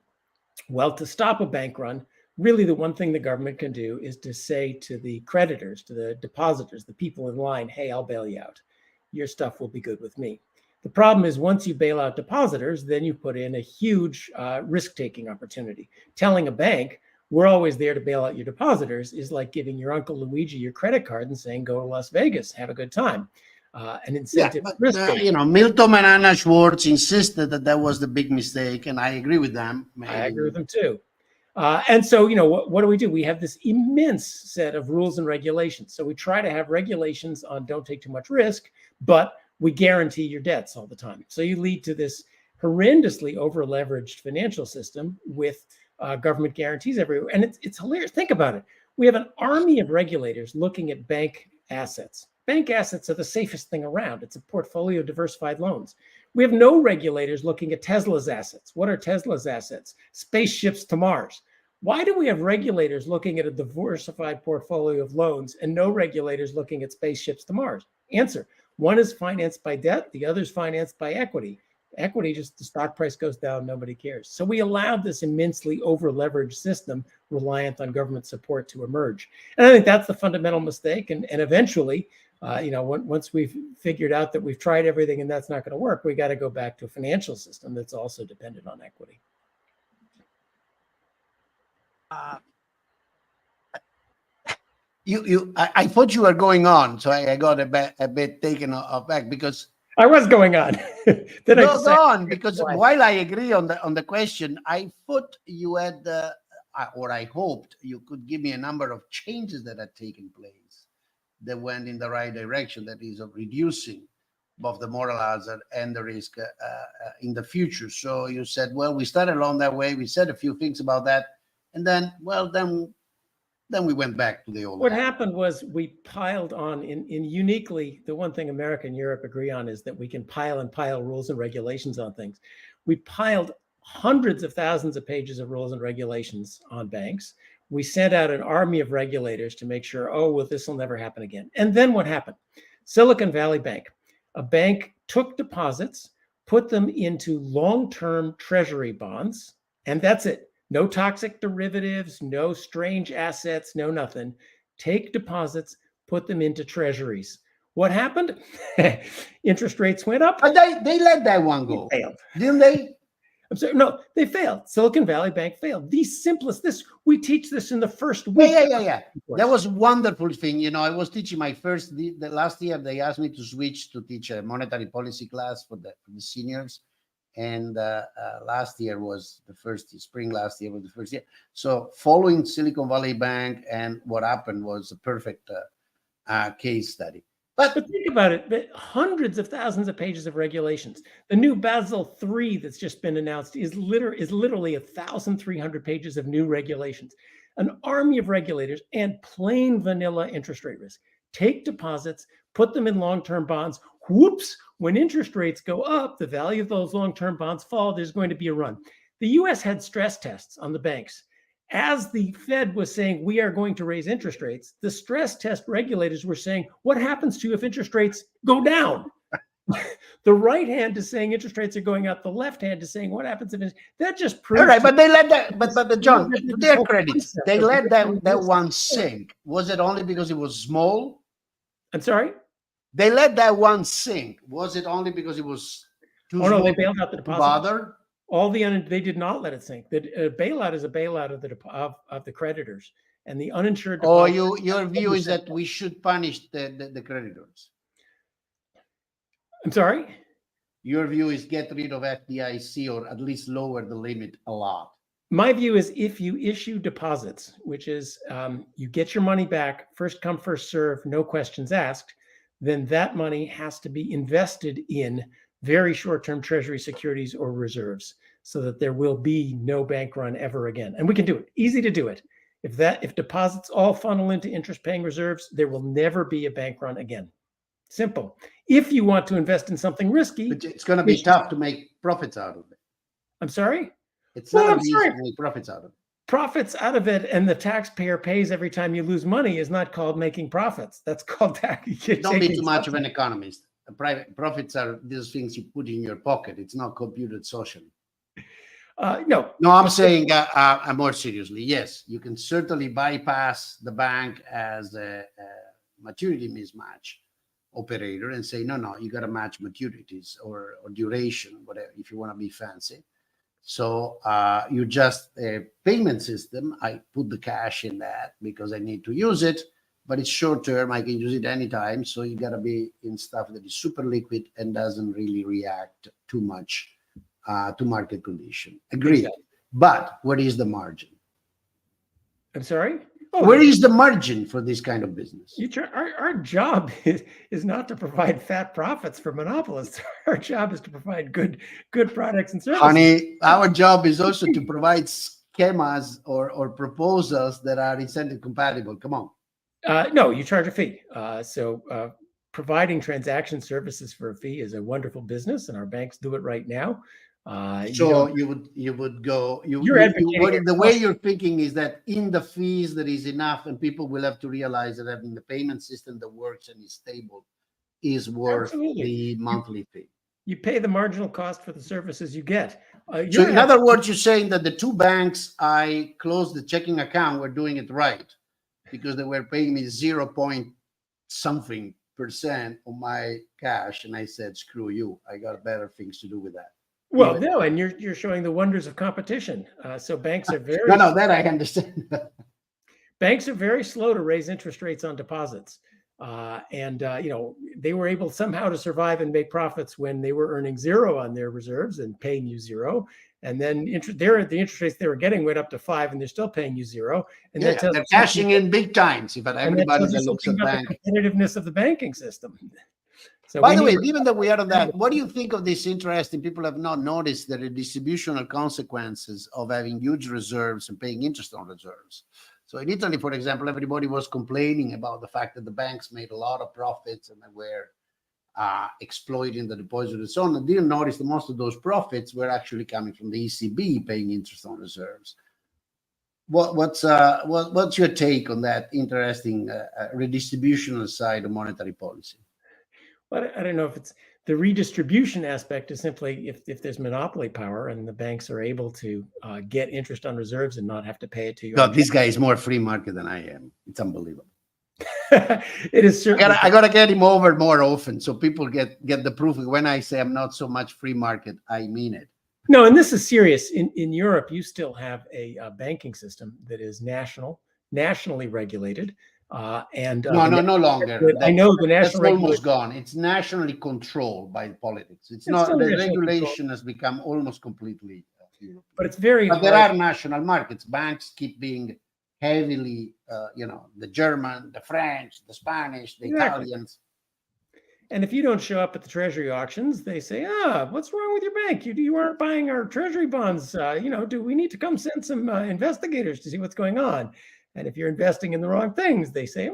Well, to stop a bank run, really the one thing the government can do is to say to the creditors, to the depositors, the people in line, hey, I'll bail you out. Your stuff will be good with me. The problem is once you bail out depositors, then you put in a huge risk-taking opportunity. Telling a bank, we're always there to bail out your depositors is like giving your Uncle Luigi your credit card and saying, go to Las Vegas, have a good time. An incentive. Yeah, but, Milton and Anna Schwartz insisted that was the big mistake, and I agree with them. Maybe. I agree with them too. And so, what do? We have this immense set of rules and regulations. So we try to have regulations on don't take too much risk, but we guarantee your debts all the time. So you lead to this horrendously over-leveraged financial system with government guarantees everywhere. And it's hilarious. Think about it. We have an army of regulators looking at bank assets. Bank assets are the safest thing around. It's a portfolio of diversified loans. We have no regulators looking at Tesla's assets. What are Tesla's assets? Spaceships to Mars. Why do we have regulators looking at a diversified portfolio of loans and no regulators looking at spaceships to Mars? Answer: one is financed by debt, the other is financed by equity. Equity, just the stock price goes down, nobody cares. So we allowed this immensely over-leveraged system reliant on government support to emerge. And I think that's the fundamental mistake. And eventually, once we've figured out that we've tried everything and that's not going to work, we got to go back to a financial system that's also dependent on equity. I thought you were going on, so I got a bit taken aback because I was going on. Go on, because while I agree on the question, I thought you had, or I hoped you could give me a number of changes that had taken place that went in the right direction, that is of reducing both the moral hazard and the risk in the future. So you said, well, we started along that way. We said a few things about that. And then, then we went back to the old. What happened was we piled on in uniquely, the one thing America and Europe agree on is that we can pile and pile rules and regulations on things. We piled hundreds of thousands of pages of rules and regulations on banks. We sent out an army of regulators to make sure, oh, well, this will never happen again. And then what happened? Silicon Valley Bank, a bank took deposits, put them into long-term treasury bonds, and that's it. No toxic derivatives, no strange assets, no nothing. Take deposits, put them into treasuries. What happened? Interest rates went up. But they let that one go. They failed. Didn't they? I'm sorry, no, they failed. Silicon Valley Bank failed. The simplest, we teach this in the first week. Yeah. That was a wonderful thing. I was teaching my the last year, they asked me to switch to teach a monetary policy class for the seniors. And last year was the first spring. Last year was the first year. So following Silicon Valley Bank and what happened was a perfect case study. But think about it, hundreds of thousands of pages of regulations. The new Basel III that's just been announced is literally 1,300 pages of new regulations. An army of regulators and plain vanilla interest rate risk. Take deposits, put them in long-term bonds. Whoops, when interest rates go up, the value of those long-term bonds fall, there's going to be a run. The US had stress tests on the banks. As the Fed was saying, we are going to raise interest rates, the stress test regulators were saying, what happens to you if interest rates go down? The right hand is saying interest rates are going up. The left hand is saying, what happens if that just proves. All right, but they let that, but John, to their credit, they let that one sink. Was it only because it was small? I'm sorry? They let that one sink. Was it only because it was too small? No, they bailed out the deposit. Bother? They did not let it sink. The bailout is a bailout of the creditors, and the uninsured Oh, depositors. your view is that we should punish the creditors. I'm sorry? Your view is get rid of FDIC or at least lower the limit a lot. My view is if you issue deposits, which is you get your money back, first come, first serve, no questions asked, then that money has to be invested in very short-term treasury securities or reserves so that there will be no bank run ever again. And we can do it, easy to do it. If deposits all funnel into interest-paying reserves, there will never be a bank run again. Simple. If you want to invest in something risky, but it's going to be tough to make profits out of it. I'm sorry? It's not going to be easy to make profits out of it. Profits out of it, and the taxpayer pays every time you lose money is not called making profits. That's called tax. Don't be too much of an economist. Private profits are these things you put in your pocket. It's not computed socially. No, I'm saying more seriously. Yes, you can certainly bypass the bank as a maturity mismatch operator and say, no, you got to match maturities or duration, whatever, if you want to be fancy. So you just a payment system. I put the cash in that because I need to use it, but it's short term. I can use it anytime. So you got to be in stuff that is super liquid and doesn't really react too much to market condition. Agreed. Exactly. But what is the margin? I'm sorry? Where is the margin for this kind of business? Our job is not to provide fat profits for monopolists. Our job is to provide good products and services. Honey, our job is also to provide schemas or proposals that are incentive compatible. Come on. No, you charge a fee. So providing transaction services for a fee is a wonderful business, and our banks do it right now. So you would go. The way you're thinking is that in the fees there is enough, and people will have to realize that having the payment system that works and is stable is worth the monthly fee. You pay the marginal cost for the services you get. So in other words, you're saying that the two banks I closed the checking account were doing it right because they were paying me 0.something% on my cash, and I said, "Screw you! I got better things to do with that." Well, no, and you're showing the wonders of competition. So banks are very no, that I understand. Banks are very slow to raise interest rates on deposits, and they were able somehow to survive and make profits when they were earning zero on their reserves and paying you zero, and then the interest rates they were getting went up to 5, and they're still paying you zero. And they're cashing in big time. But everybody that looks at bank, the competitiveness of the banking system. So by the way, given that we are on that, what do you think of this interesting? People have not noticed the redistributional consequences of having huge reserves and paying interest on reserves. So in Italy, for example, everybody was complaining about the fact that the banks made a lot of profits and they were exploiting the deposits and so on. I didn't notice that most of those profits were actually coming from the ECB paying interest on reserves. What's your take on that interesting redistributional side of monetary policy? Well, I don't know if it's the redistribution aspect is simply if there's monopoly power and the banks are able to get interest on reserves and not have to pay it to you. God, this guy is more free market than I am. It's unbelievable. It is certainly. I gotta get him over more often so people get the proof. When I say I'm not so much free market, I mean it. No, and this is serious. In Europe, you still have a banking system that is nationally regulated. No longer. I know the national that's almost gone. It's nationally controlled by politics. It's not the regulation has become almost completely European. But it's very. But there are national markets. Banks keep being heavily, the German, the French, the Spanish, the Italians. And if you don't show up at the treasury auctions, they say, what's wrong with your bank? You aren't buying our treasury bonds. Do we need to come send some investigators to see what's going on? And if you're investing in the wrong things, they say,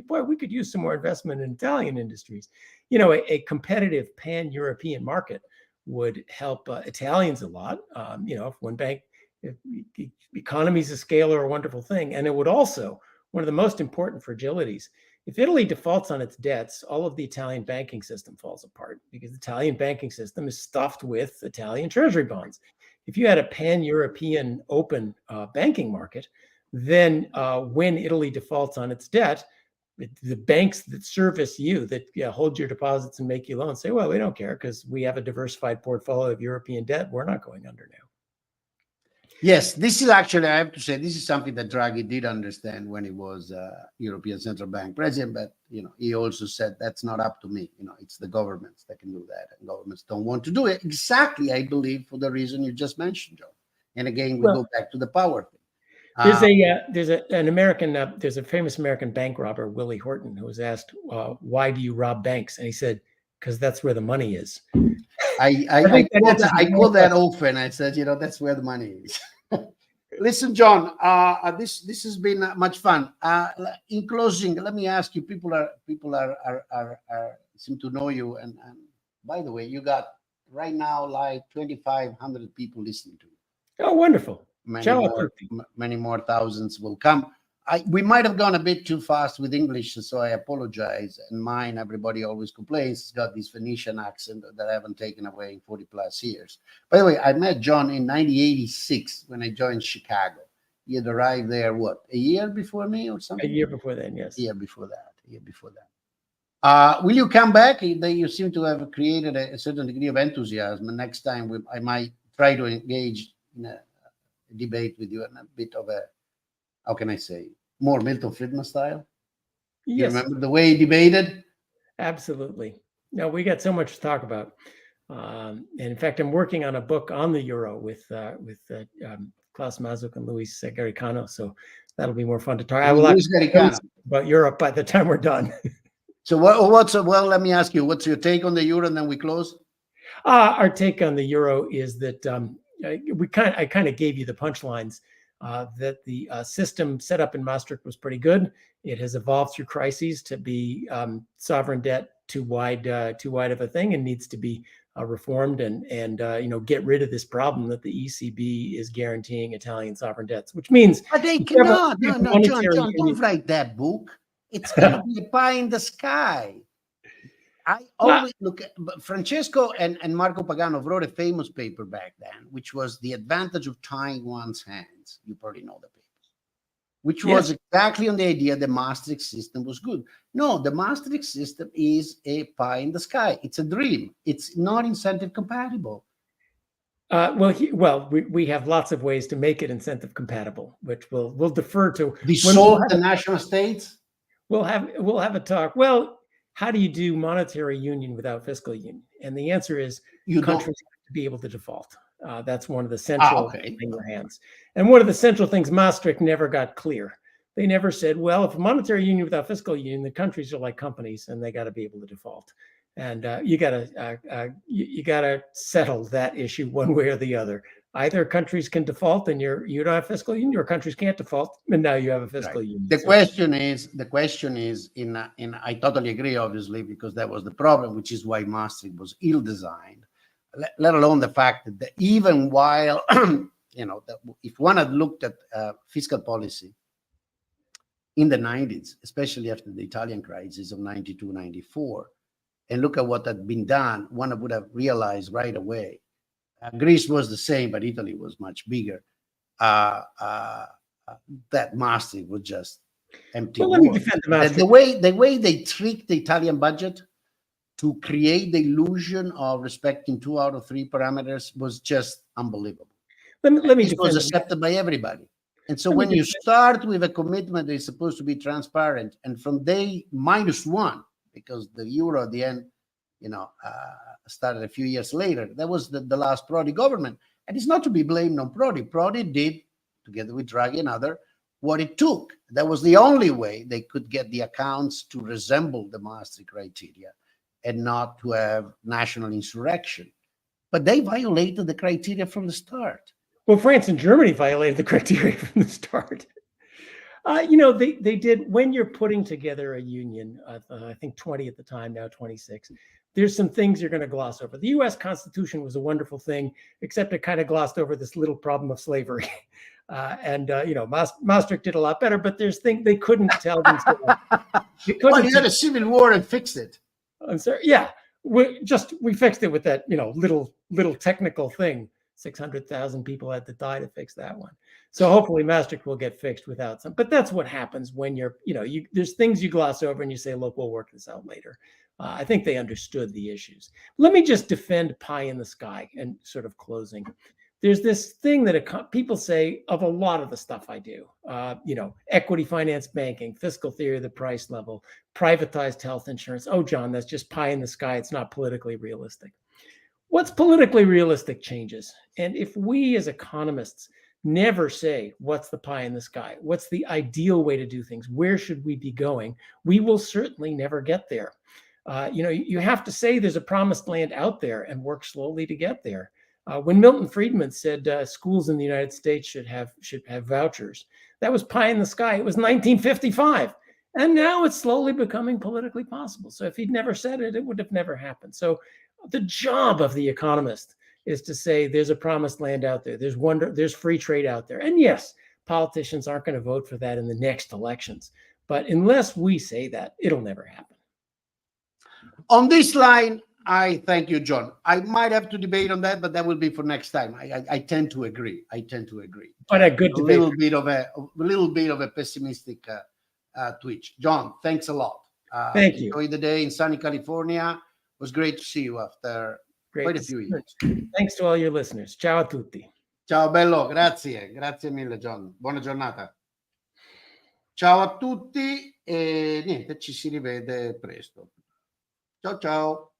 boy, we could use some more investment in Italian industries. A competitive pan-European market would help Italians a lot. If one bank, economies of scale are a wonderful thing. And it would also, one of the most important fragilities, if Italy defaults on its debts, all of the Italian banking system falls apart because the Italian banking system is stuffed with Italian treasury bonds. If you had a pan-European open banking market, then when Italy defaults on its debt, the banks that service you, that hold your deposits and make you loans, say, well, we don't care because we have a diversified portfolio of European debt. We're not going under now. Yes, this is actually, I have to say, this is something that Draghi did understand when he was European Central Bank president. But he also said that's not up to me. It's the governments that can do that, and governments don't want to do it. Exactly, I believe, for the reason you just mentioned, John. And again, we go back to the power thing. There's a famous American bank robber, Willie Horton, who was asked, "Why do you rob banks?" And he said, "Because that's where the money is." I quote that often. I said, that's where the money is. Listen, John, this has been much fun. In closing, let me ask you: people seem to know you, and by the way, you got right now like 2,500 people listening to you. Oh, wonderful! Many more thousands will come. We might have gone a bit too fast with English, so I apologize. And mine, everybody always complains, it's got this Phoenician accent that I haven't taken away in 40 plus years. By the way, I met John in 1986 when I joined Chicago. He had arrived there, what, a year before me or something? A year before then, yes. A year before that. Will you come back? You seem to have created a certain degree of enthusiasm. And next time I might try to engage in a debate with you and a bit of a, how can I say, more Milton Friedman style? Yes. You remember the way he debated? Absolutely. No, we got so much to talk about. And in fact, I'm working on a book on the euro with Klaus Mazuk and Luis Garicano. So that'll be more fun to talk. I will have about Europe by the time we're done. So well, let me ask you, what's your take on the euro, and then we close? Our take on the euro is that I kind of gave you the punchlines. That the system set up in Maastricht was pretty good. It has evolved through crises to be sovereign debt too wide of a thing, and needs to be reformed and get rid of this problem that the ECB is guaranteeing Italian sovereign debts, which means. But they cannot. No, John, don't write that book. It's going to be a pie in the sky. I always look at Francesco and Marco Pagano wrote a famous paper back then, which was The Advantage of Tying One's Hands. You probably know the papers, which was exactly on the idea the Maastricht system was good. No, the Maastricht system is a pie in the sky. It's a dream. It's not incentive compatible. We have lots of ways to make it incentive compatible, which we'll defer to. Dissolve the national states. We'll have a talk. Well, how do you do monetary union without fiscal union? And the answer is countries have to be able to default. That's one of the central things in your hands. And one of the central things Maastricht never got clear. They never said, well, if monetary union without fiscal union, the countries are like companies and they got to be able to default. And you got to settle that issue one way or the other. Either countries can default and you don't have fiscal union, or countries can't default and now you have a fiscal union. The question is I totally agree, obviously, because that was the problem, which is why Maastricht was ill-designed, let alone the fact that even while, if one had looked at fiscal policy in the 90s, especially after the Italian crisis of 92, 94, and look at what had been done, one would have realized right away. Greece was the same, but Italy was much bigger. That Maastricht was just empty. Well, let me defend the Maastricht. The way they tricked the Italian budget to create the illusion of respecting 2 out of 3 parameters was just unbelievable. Let me it was accepted by everybody. And so when you start with a commitment that is supposed to be transparent, and from day -1, because the euro at the end, started a few years later. That was the last Prodi government. And it's not to be blamed on Prodi. Prodi did, together with Draghi and others, what it took. That was the only way they could get the accounts to resemble the Maastricht criteria and not to have national insurrection. But they violated the criteria from the start. Well, France and Germany violated the criteria from the start. They did, when you're putting together a union, I think 20 at the time, now 26, there's some things you're going to gloss over. The U.S. Constitution was a wonderful thing, except it kind of glossed over this little problem of slavery. Maastricht did a lot better, but there's things they couldn't tell themselves. Well, you had a civil war and fixed it. I'm sorry. Yeah, we fixed it with that, little technical thing. 600,000 people had to die to fix that one. So hopefully Maastricht will get fixed without some. But that's what happens when there's things you gloss over and you say, look, we'll work this out later. I think they understood the issues. Let me just defend pie in the sky and sort of closing. there's this thing that people say of a lot of the stuff I do, equity finance banking, fiscal theory of the price level, privatized health insurance. Oh, John, that's just pie in the sky. It's not politically realistic. What's politically realistic changes. And if we as economists never say, what's the pie in the sky? What's the ideal way to do things? Where should we be going? We will certainly never get there. You have to say there's a promised land out there and work slowly to get there. When Milton Friedman said schools in the United States should have vouchers, that was pie in the sky. It was 1955. And now it's slowly becoming politically possible. So if he'd never said it, it would have never happened. So the job of the economist is to say there's a promised land out there. There's free trade out there. And yes, politicians aren't going to vote for that in the next elections. But unless we say that, it'll never happen. On this line, I thank you, John. I might have to debate on that, but that will be for next time. I tend to agree. But a good debate. A little bit of a pessimistic twitch. John, thanks a lot. Thank you. Enjoy the day in sunny California. It was great to see you after quite a few years. Thanks to all your listeners. Ciao a tutti. Ciao bello, grazie mille John. Buona giornata. Ciao a tutti e niente, ci si rivede presto. Ciao ciao.